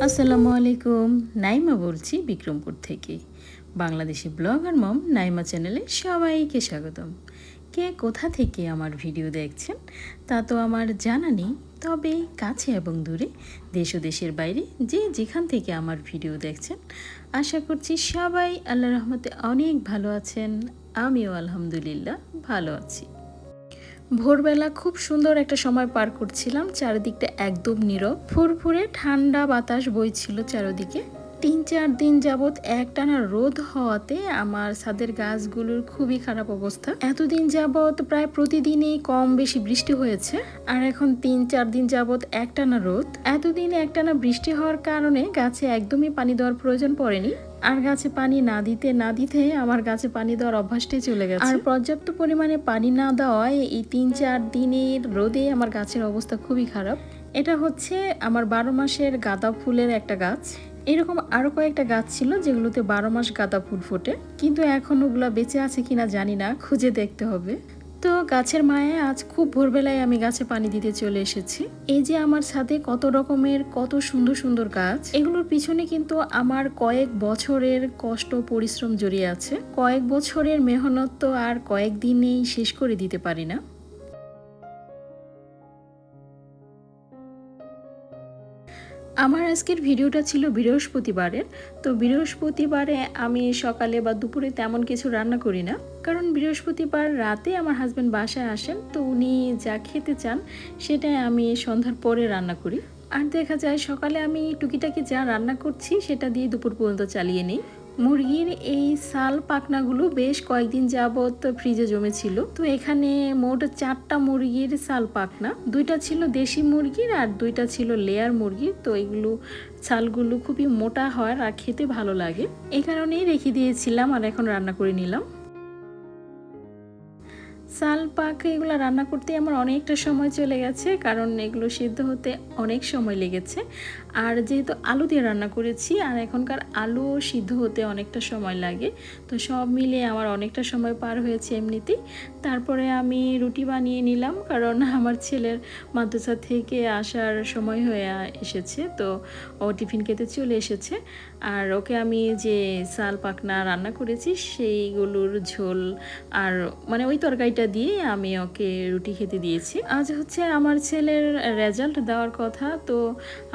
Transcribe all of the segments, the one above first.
আসসালামু আলাইকুম। নাইমা বলছি বিক্রমপুর থেকে। বাংলাদেশি ব্লগার মম নাইমা চ্যানেলে সবাইকে স্বাগতম। কে কোথা থেকে আমার ভিডিও দেখছেন তা তো আমার জানা নেই, তবে কাছে এবং দূরে, দেশ ও দেশের বাইরে যে যেখান থেকে আমার ভিডিও দেখছেন, আশা করছি সবাই আল্লাহর রহমতে অনেক ভালো আছেন। আমিও আলহামদুলিল্লাহ ভালো আছি। ভোরবেলা খুব সুন্দর একটা সময় পার করছিলাম, চারিদিকটা একদম নীরব, ফুরফুরে ঠান্ডা বাতাস বইছিল চারিদিকে। ৩-৪ দিন যাবৎ একটানা রোদ হওয়াতে আমার ছাদের গাছগুলোর খুবই খারাপ অবস্থা। এতদিন যাবৎ প্রায় প্রতিদিনই কম বেশি বৃষ্টি হয়েছে, আর এখন ৩-৪ দিন যাবৎ একটানা রোদ। এতদিন একটানা বৃষ্টি হওয়ার কারণে গাছে একদমই পানি দেওয়ার প্রয়োজন পড়েনি, আর গাছে পানি না দিতে আমার গাছে পানি দেওয়ার অভ্যাসটাই চলে গেছে। আর পর্যাপ্ত পরিমাণে পানি না দেওয়ায় এই ৩-৪ দিনের রোদে আমার গাছের অবস্থা খুবই খারাপ। এটা হচ্ছে আমার ১২ মাসের গাঁদা ফুলের একটা গাছ। এরকম আরও কয়েকটা গাছ ছিল যেগুলোতে ১২ মাস গাঁদা ফুল ফোটে, কিন্তু এখন ওগুলো বেঁচে আছে কিনা জানি না, খুঁজে দেখতে হবে। তো গাছের মায়ে আজ খুব ভোরবেলায় আমি গাছে পানি দিতে চলে এসেছি। এই যে আমার ছাদে কত রকমের কত সুন্দর সুন্দর গাছ, এগুলোর পিছনে কিন্তু আমার কয়েক বছরের কষ্ট পরিশ্রম জড়িয়ে আছে। কয়েক বছরের মেহনত তো আর কয়েকদিনেই শেষ করে দিতে পারি না। আমার আজকের ভিডিওটা ছিল বৃহস্পতিবারের। তো বৃহস্পতিবারে আমি সকালে বা দুপুরে তেমন কিছু রান্না করি না, কারণ বৃহস্পতিবার রাতে আমার হাজব্যান্ড বাসায় আসেন, তো উনি যা খেতে চান সেটাই আমি সন্ধ্যার পরে রান্না করি। আর দেখা যায় সকালে আমি টুকিটাকি যা রান্না করছি সেটা দিয়ে দুপুর পর্যন্ত চালিয়ে নিই। মুরগির এই সাল পাখনাগুলো বেশ কয়েকদিন যাবৎ ফ্রিজে জমেছিল, তো এখানে মোট 4টা মুরগির সাল পাখনা, 2টা ছিল দেশি মুরগির আর 2টা ছিল লেয়ার মুরগির। তো এগুলো ছালগুলো খুবই মোটা হয় আর খেতে ভালো লাগে, এই কারণেই রেখে দিয়েছিলাম আর এখন রান্না করে নিলাম। শাল পাক এগুলো রান্না করতে আমার অনেকটা সময় চলে গেছে, কারণ এগুলো সিদ্ধ হতে অনেক সময় লেগেছে। আর যেহেতু আলু দিয়ে রান্না করেছি, আর এখনকার আলু সিদ্ধ হতে অনেকটা সময় লাগে, তো সব মিলে আমার অনেকটা সময় পার হয়েছে এমনিতেই। তারপরে আমি রুটি বানিয়ে নিলাম, কারণ আমার ছেলের মাদ্রাসা থেকে আসার সময় হয়ে এসেছে, তো ও টিফিন খেতে চলে এসেছে। আর ওকে আমি যে শাল পাকনা রান্না করেছি সেইগুলোর ঝোল আর মানে ওই তরকারিটা দিয়ে আমি ওকে রুটি খেতে দিয়েছি। আজ হচ্ছে আমার ছেলের রেজাল্ট দেওয়ার কথা, তো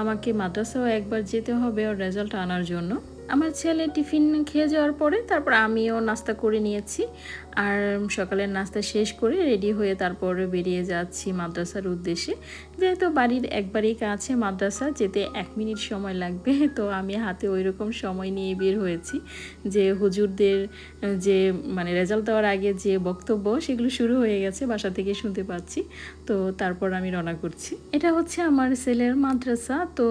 আমাকে মাদ্রাসাও একবার যেতে হবে ওর রেজাল্ট আনার জন্য। আমার ছেলে টিফিন খেয়ে যাওয়ার পরে তারপর আমিও নাস্তা করে নিয়েছি, আর সকালের নাস্তা শেষ করে রেডি হয়ে তারপরে বেরিয়ে যাচ্ছি মাদ্রাসার উদ্দেশ্যে। যেহেতু বাড়ির একবারই কাছে মাদ্রাসা, যেতে 1 মিনিট সময় লাগবে, তো আমি হাতে ওই রকম সময় নিয়ে বের হয়েছি। যে হুজুরদের যে মানে রেজাল্ট দেওয়ার আগে যে বক্তব্য সেগুলো শুরু হয়ে গেছে, বাসা থেকে শুনতে পাচ্ছি, তো তারপর আমি রওনা করছি। এটা হচ্ছে আমার ছেলের মাদ্রাসা, তো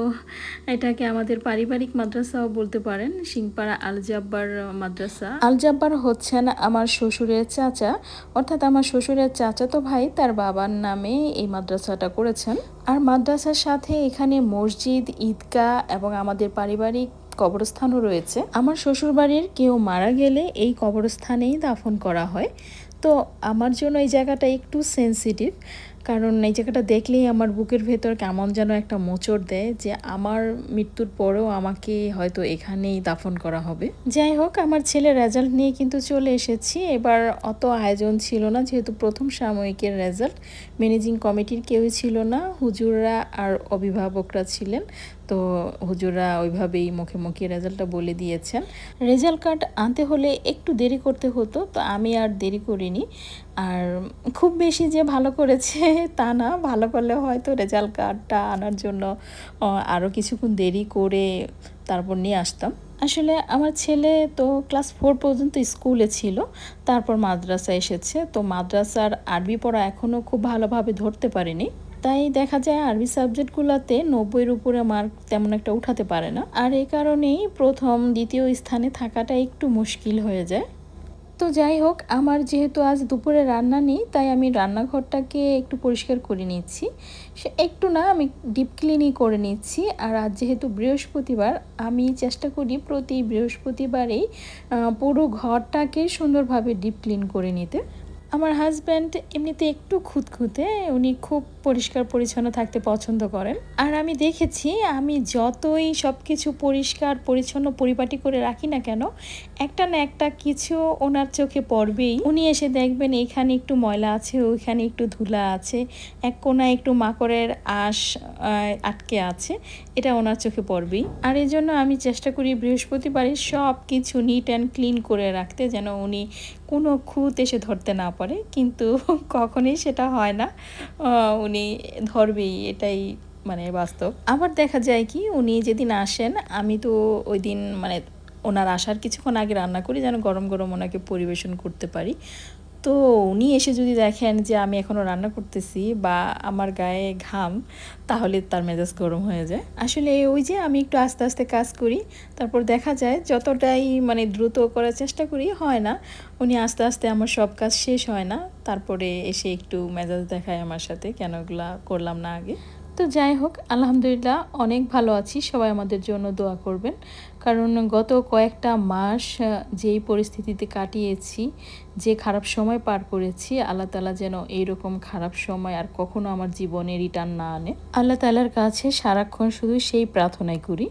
এটাকে আমাদের পারিবারিক মাদ্রাসাও বলতে পারেন, সিংপাড়া আল জাব্বার মাদ্রাসা। আল জাব্বার হচ্ছেন আমার শ্বশুরের চাচা, অর্থাৎ আমার শ্বশুরের চাচাতো ভাই তার বাবার নামে এই মাদ্রাসাটা করেছেন। আর মাদ্রাসার সাথে এখানে মসজিদ, ঈদগাহ এবং আমাদের পারিবারিক কবরস্থানও রয়েছে। আমার শ্বশুরবাড়ির কেউ মারা গেলে এই কবরস্থানেই দাফন করা হয়। তো আমার জন্য এই জায়গাটা একটু সেন্সিটিভ, কারণ এই জায়গাটা দেখলেই আমার বুকের ভেতর কেমন যেন একটা মোচড় দেয় যে আমার মৃত্যুর পরেও আমাকে হয়তো এখানেই দাফন করা হবে। যাই হোক, আমার ছেলের রেজাল্ট নিয়ে কিন্তু চলে এসেছি। এবার অত আয়োজন ছিল না, যেহেতু প্রথম সাময়িকের রেজাল্ট, ম্যানেজিং কমিটির কেউই ছিল না, হুজুররা আর অভিভাবকরা ছিলেন। তো হুজুররা ওইভাবেই মুখে মুখে রেজাল্টটা বলে দিয়েছেন। রেজাল্ট কার্ড আনতে হলে একটু দেরি করতে হতো, তো আমি আর দেরি করিনি। আর খুব বেশি যে ভালো করেছে তা না, ভালো করলে হয়তো রেজাল্ট কার্ডটা আনার জন্য আরও কিছুক্ষণ দেরি করে তারপর নিয়ে আসতাম। আসলে আমার ছেলে তো ক্লাস 4 পর্যন্ত স্কুলে ছিল, তারপর মাদ্রাসা এসেছে, তো মাদ্রাসার আরবি পড়া এখনও খুব ভালোভাবে ধরতে পারিনি। তাই দেখা যায় আরবি সাবজেক্টগুলোতে 90-এর উপরে মার্ক তেমন একটা উঠাতে পারে না, আর এই কারণেই প্রথম দ্বিতীয় স্থানে থাকাটা একটু মুশকিল হয়ে যায়। তো যাই হোক, আমার যেহেতু আজ দুপুরে রান্না নেই, তাই আমি রান্নাঘরটাকে একটু পরিষ্কার করে নিচ্ছি। সে একটু না, আমি ডিপ ক্লিনই করে নিচ্ছি। আর আজ যেহেতু বৃহস্পতিবার, আমি চেষ্টা করি প্রতি বৃহস্পতিবারেই পুরো ঘরটাকে সুন্দরভাবে ডিপ ক্লিন করে নিতে। আমার হাজব্যান্ড এমনিতে একটু খুঁতখুঁতে, উনি খুব পরিষ্কার পরিচ্ছন্ন থাকতে পছন্দ করেন। আর আমি দেখেছি আমি যতই সব কিছু পরিষ্কার পরিচ্ছন্ন পরিপাটি করে রাখি না কেন, একটা না একটা কিছু ওনার চোখে পড়বেই। উনি এসে দেখবেন এখানে একটু ময়লা আছে, ওইখানে একটু ধুলা আছে, এক কোনায় একটু মাকড়ের আঁশ আটকে আছে, এটা ওনার চোখে পড়বেই। আর এই জন্য আমি চেষ্টা করি বৃহস্পতিবারে সব কিছু নিট অ্যান্ড ক্লিন করে রাখতে, যেন উনি কোনো খুঁত এসে ধরতে না পারে। কিন্তু কখনোই সেটা হয় না, উনি ধরবেই, এটাই মানে বাস্তব। আবার দেখা যায় কি, উনি যেদিন আসেন আমি তো ওই দিন মানে ওনার আসার কিছুক্ষণ আগে রান্না করি, যেন গরম গরম ওনাকে পরিবেশন করতে পারি। তো উনি এসে যদি দেখেন যে আমি এখনও রান্না করতেছি বা আমার গায়ে ঘাম, তাহলে তার মেজাজ গরম হয়ে যায়। আসলে ওই যে আমি একটু আস্তে আস্তে কাজ করি, তারপর দেখা যায় যতটাই মানে দ্রুত করার চেষ্টা করি হয় না, উনি আস্তে আস্তে আমার সব কাজ শেষ হয় না, তারপরে এসে একটু মেজাজ দেখায় আমার সাথে, কেন এগুলা করলাম না আগে। তো যাই হোক, আলহামদুলিল্লাহ অনেক ভালো আছি, সবাই আমাদের জন্য দোয়া করবেন। কারণ গত কয়েকটা মাস যেই পরিস্থিতিতে কাটিয়েছি, যে খারাপ সময় পার করেছি, আল্লাহ তাআলা যেন এইরকম খারাপ সময় আর কখনো আমার জীবনে রিটার্ন না আনে। আল্লাহ তাআলার কাছে সারাক্ষণ শুধু সেই প্রার্থনাই করি।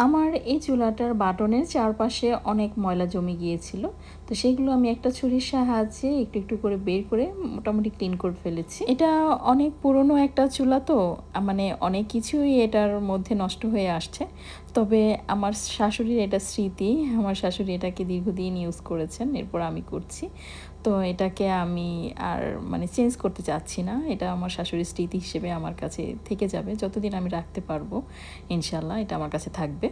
আমার এই চুলাটার বাটনের চারপাশে অনেক ময়লা জমে গিয়েছিল, তো সেগুলো আমি একটা ছুরির সাহায্যে একটু একটু করে বের করে মোটামুটি ক্লিন করে ফেলেছি। এটা অনেক পুরনো একটা চুলা, তো মানে অনেক কিছুই এটার মধ্যে নষ্ট হয়ে আসছে। তবে আমার শাশুড়ির এটা স্মৃতি, আমার শাশুড়ি এটাকে দীর্ঘদিন ইউজ করেছেন, এরপর আমি করছি। তো এটাকে আমি আর মানে চেঞ্জ করতে চাচ্ছি না, এটা আমার শাশুড়ির স্মৃতি হিসেবে আমার কাছে থেকে যাবে, যতদিন আমি রাখতে পারবো ইনশাল্লাহ এটা আমার কাছে থাকবে।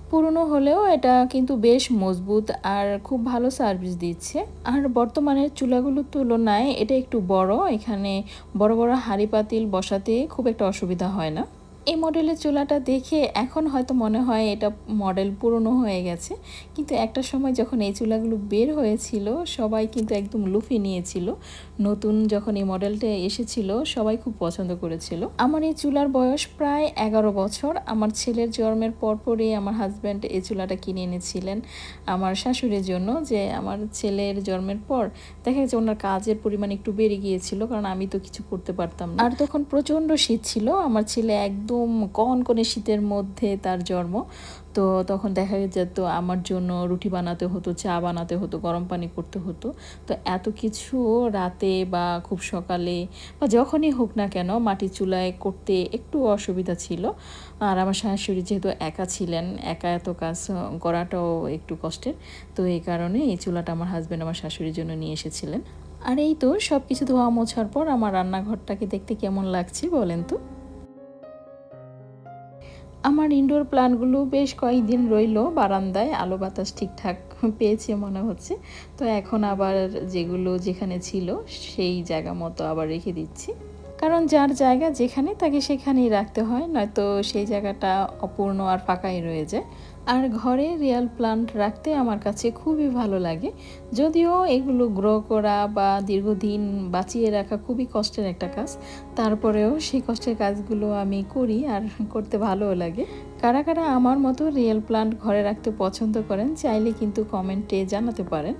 পুরনো হলেও এটা কিন্তু বেশ মজবুত আর খুব ভালো সার্ভিস দিচ্ছে। আর বর্তমানের চুলাগুলোর তুলনায় এটা একটু বড়, এখানে বড় বড় হাঁড়ি পাতিল বসাতে খুব একটা অসুবিধা হয় না। এই মডেলের চুলাটা দেখে এখন হয়তো মনে হয় এটা মডেল পুরনো হয়ে গেছে, কিন্তু একটা সময় যখন এই চুলাগুলো বের হয়েছিল সবাই কিন্তু একদম লুফে নিয়েছিল। নতুন যখন এই মডেলটা এসেছিল সবাই খুব পছন্দ করেছিল। আমার এই চুলার বয়স প্রায় 11 বছর। আমার ছেলের জন্মের পরপরই আমার হাজব্যান্ড এই চুলাটা কিনে এনেছিলেন আমার শাশুড়ির জন্য, যে আমার ছেলের জন্মের পর দেখা গেছে ওনার কাজের পরিমাণ একটু বেড়ে গিয়েছিল, কারণ আমি তো কিছু করতে পারতাম না। আর তখন প্রচণ্ড শীত ছিল, আমার ছেলে একদম কনকনে শীতের মধ্যে তার জন্ম। তো তখন দেখা যেত আমার জন্য রুটি বানাতে হতো, চা বানাতে হতো, গরম পানি করতে হতো। তো এত কিছু রাতে বা খুব সকালে বা যখনই হোক না কেন মাটির চুলায় করতে একটু অসুবিধা ছিল। আর আমার শাশুড়ি যেহেতু একা ছিলেন, একা এত কাজ করাটাও একটু কষ্টের, তো এই কারণে এই চুলাটা আমার হাজব্যান্ড আমার শাশুড়ির জন্য নিয়ে এসেছিলেন। আর এই তো সব কিছু ধোয়া মোছার পর আমার রান্নাঘরটাকে দেখতে কেমন লাগছে বলেন তো। আমার ইনডোর প্ল্যান্টগুলো বেশ কয়েকদিন রইলো বারান্দায়, আলো বাতাস ঠিকঠাক পেয়েছে মনে হচ্ছে। তো এখন আবার যেগুলো যেখানে ছিল সেই জায়গা মতো আবার রেখে দিচ্ছি, কারণ যার জায়গা যেখানে তাকে সেখানেই রাখতে হয়, নয়তো সেই জায়গাটা অপূর্ণ আর ফাঁকাই রয়ে যায়। আর ঘরে রিয়েল প্লান্ট রাখতে আমার কাছে খুবই ভালো লাগে, যদিও এগুলো গ্রো করা বা দীর্ঘদিন বাঁচিয়ে রাখা খুবই কষ্টের একটা কাজ, তারপরেও সেই কষ্টের কাজগুলো আমি করি আর করতে ভালোও লাগে। কারা কারা আমার মতো রিয়েল প্লান্ট ঘরে রাখতে পছন্দ করেন চাইলে কিন্তু কমেন্টে জানাতে পারেন।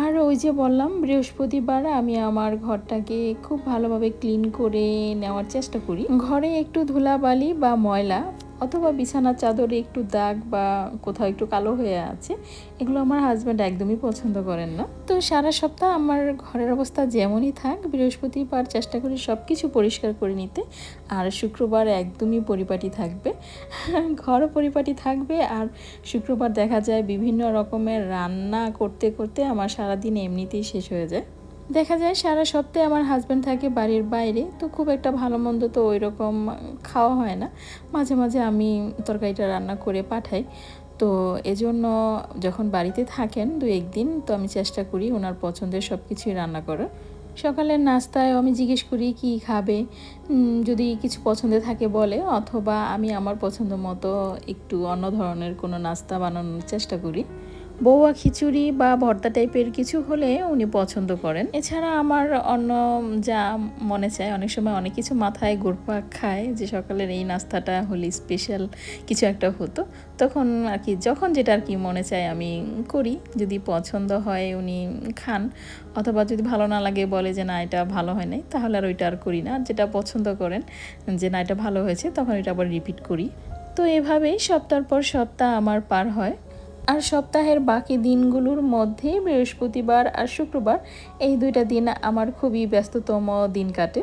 আর ওই যে বললাম বৃহস্পতিবার আমি আমার ঘরটাকে খুব ভালোভাবে ক্লিন করে নেওয়ার চেষ্টা করি। ঘরে একটু ধুলাবালি বা ময়লা অথবা বিছানার চাদরে একটু দাগ বা কোথাও একটু কালো হয়ে আছে, এগুলো আমার হাজব্যান্ড একদমই পছন্দ করেন না। তো সারা সপ্তাহ আমার ঘরের অবস্থা যেমনই থাক, বৃহস্পতিবার চেষ্টা করি সব কিছু পরিষ্কার করে নিতে, আর শুক্রবার একদমই পরিপাটি থাকবে, ঘরও পরিপাটি থাকবে। আর শুক্রবার দেখা যায় বিভিন্ন রকমের রান্না করতে করতে আমার সারাদিন এমনিতেই শেষ হয়ে যায়। দেখা যায় সারা সপ্তাহে আমার হাজব্যান্ড থাকে বাড়ির বাইরে, তো খুব একটা ভালো মন্দ তো ওই রকম খাওয়া হয় না। মাঝে মাঝে আমি তরকারিটা রান্না করে পাঠাই, তো এজন্য যখন বাড়িতে থাকেন 2-1 দিন, তো আমি চেষ্টা করি ওনার পছন্দের সব কিছুই রান্না করার। সকালের নাস্তায় আমি জিজ্ঞেস করি কি খাবে, যদি কিছু পছন্দের থাকে বলে, অথবা আমি আমার পছন্দ মতো একটু অন্য ধরনের কোনো নাস্তা বানানোর চেষ্টা করি। বউয়া খিচুড়ি বা ভর্তা টাইপের কিছু হলে উনি পছন্দ করেন। এছাড়া আমার অন্য যা মনে চায়, অনেক সময় অনেক কিছু মাথায় ঘুরপাক খায় যে সকালের এই নাস্তাটা হলে স্পেশাল কিছু একটা হতো, তখন আর কি যখন যেটা আর কি মনে চায় আমি করি। যদি পছন্দ হয় উনি খান, অথবা যদি ভালো না লাগে বলে যে না এটা ভালো হয় নাই, তাহলে আর ওইটা আর করি না। যেটা পছন্দ করেন যে না এটা ভালো হয়েছে, তখন এটা আবার রিপিট করি। তো এভাবেই সপ্তাহ পর সপ্তাহ আমার পার হয়। আর সপ্তাহের বাকি দিনগুলোর মধ্যে বৃহস্পতিবার আর শুক্রবার এই দুইটা দিন আমার খুবই ব্যস্ততম দিন কাটে।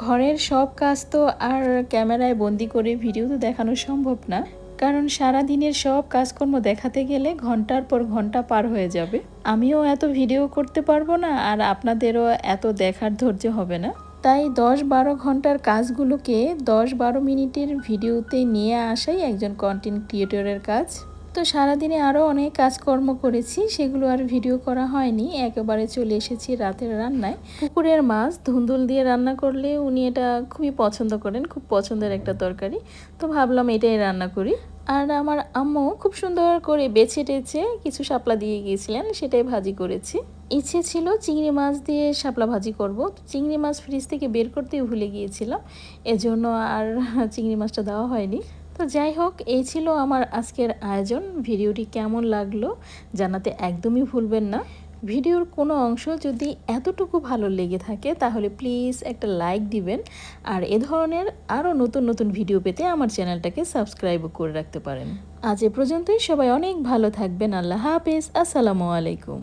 ঘরের সব কাজ তো আর ক্যামেরায় বন্দি করে ভিডিও তো দেখানো সম্ভব না, কারণ সারা দিনের সব কাজকর্ম দেখাতে গেলে ঘন্টার পর ঘন্টা পার হয়ে যাবে। আমিও এত ভিডিও করতে পারবো না, আর আপনাদেরও এত দেখার ধৈর্য হবে না। তাই 10-12 ঘন্টার কাজগুলোকে 10-12 মিনিটের ভিডিওতে নিয়ে আসাই একজন কন্টেন্ট ক্রিয়েটরের কাজ। তো সারাদিনে আরও অনেক কাজকর্ম করেছি, সেগুলো আর ভিডিও করা হয়নি। একেবারে চলে এসেছি রাতের রান্নায়। পুকুরের মাছ ধুন্দুল দিয়ে রান্না করলে উনি এটা খুবই পছন্দ করেন, খুব পছন্দের একটা তরকারি। তো ভাবলাম এটাই রান্না করি। আর আমার আম্মু খুব সুন্দর করে বেছে টেছে কিছু শাপলা দিয়ে গিয়েছিলেন, সেটাই ভাজি করেছি। ইচ্ছে ছিল চিংড়ি মাছ দিয়ে শাপলা ভাজি করব, চিংড়ি মাছ ফ্রিজ থেকে বের করতেই ভুলে গিয়েছিলাম, এজন্য আর চিংড়ি মাছটা দেওয়া হয়নি। তো যাই হোক, এই ছিল আমার আজকের আয়োজন। ভিডিওটি কেমন লাগলো জানাতে একদমই ভুলবেন না। ভিডিওর কোনো অংশ যদি এতটুকু ভালো লেগে থাকে তাহলে প্লিজ একটা লাইক দিবেন, আর এ ধরনের আরও নতুন নতুন ভিডিও পেতে আমার চ্যানেলটাকে সাবস্ক্রাইবও করে রাখতে পারেন। আজ এ পর্যন্তই, সবাই অনেক ভালো থাকবেন। আল্লাহ হাফেজ, আসসালামু আলাইকুম।